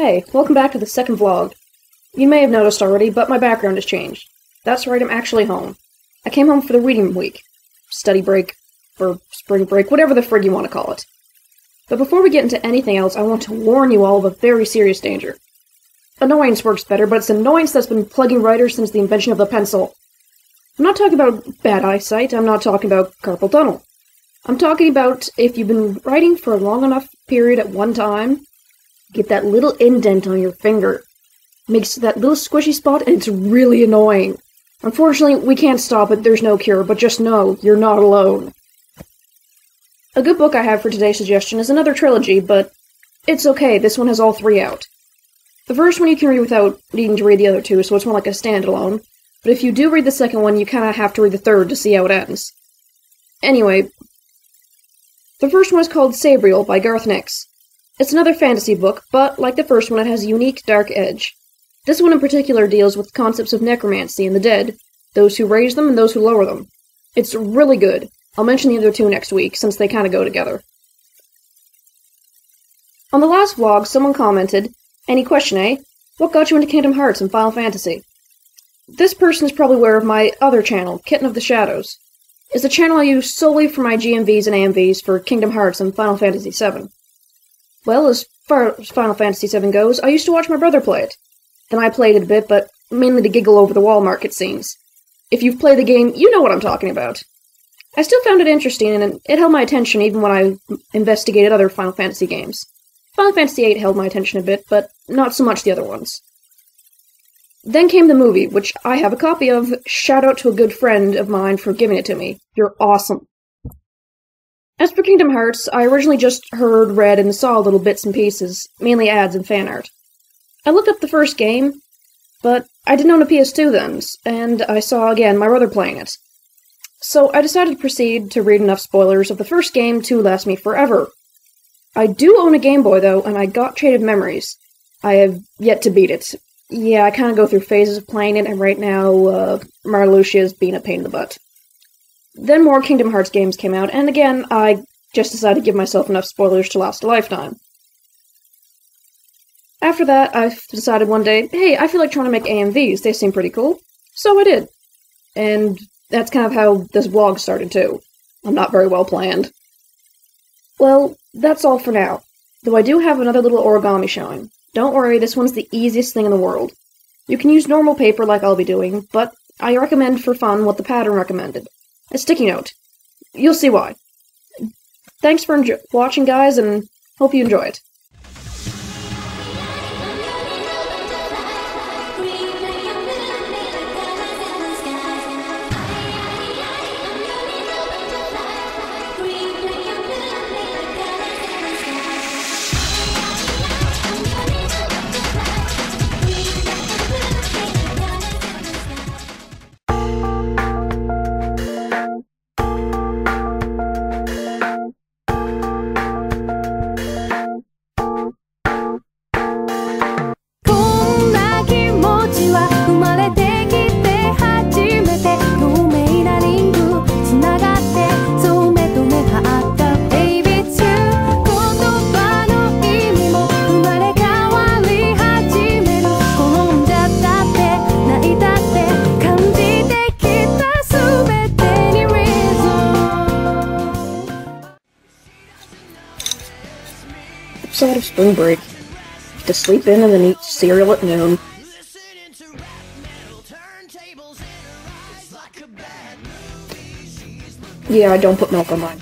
Hey, welcome back to the second vlog. You may have noticed already, but my background has changed. That's right, I'm actually home. I came home for the reading week. Study break, or spring break, whatever the frig you want to call it. But before we get into anything else, I want to warn you all of a very serious danger. Annoyance works better, but it's annoyance that's been plaguing writers since the invention of the pencil. I'm not talking about bad eyesight, I'm not talking about carpal tunnel. I'm talking about if you've been writing for a long enough period at one time, get that little indent on your finger. Makes that little squishy spot, and it's really annoying. Unfortunately, we can't stop it, there's no cure, but just know, you're not alone. A good book I have for today's suggestion is another trilogy, but it's okay, this one has all three out. The first one you can read without needing to read the other two, so it's more like a standalone, but if you do read the second one, you kinda have to read the third to see how it ends. Anyway, the first one is called Sabriel by Garth Nix. It's another fantasy book, but like the first one, it has a unique, dark edge. This one in particular deals with concepts of necromancy and the dead, those who raise them and those who lower them. It's really good. I'll mention the other two next week, since they kinda go together. On the last vlog, someone commented, "Any question, eh? What got you into Kingdom Hearts and Final Fantasy?" This person is probably aware of my other channel, Kitten of the Shadows. It's a channel I use solely for my GMVs and AMVs for Kingdom Hearts and Final Fantasy VII. Well, as far as Final Fantasy VII goes, I used to watch my brother play it. Then I played it a bit, but mainly to giggle over the wall market scenes. If you've played the game, you know what I'm talking about. I still found it interesting, and it held my attention even when I investigated other Final Fantasy games. Final Fantasy VIII held my attention a bit, but not so much the other ones. Then came the movie, which I have a copy of. Shout out to a good friend of mine for giving it to me. You're awesome. As for Kingdom Hearts, I originally just heard, read, and saw little bits and pieces, mainly ads and fan art. I looked up the first game, but I didn't own a PS2 then, and I saw again my brother playing it. So I decided to proceed to read enough spoilers of the first game to last me forever. I do own a Game Boy though, and I got Shaded Memories. I have yet to beat it. Yeah, I kinda go through phases of playing it, and right now, Marluxia is being a pain in the butt. Then more Kingdom Hearts games came out, and again, I just decided to give myself enough spoilers to last a lifetime. After that, I decided one day, hey, I feel like trying to make AMVs, they seem pretty cool. So I did. And that's kind of how this vlog started too. I'm not very well planned. Well, that's all for now. Though I do have another little origami showing. Don't worry, this one's the easiest thing in the world. You can use normal paper like I'll be doing, but I recommend for fun what the pattern recommended. A sticky note. You'll see why. Thanks for watching, guys, and hope you enjoy it. Episode of spring break. To sleep in and then eat cereal at noon. Yeah, I don't put milk on mine.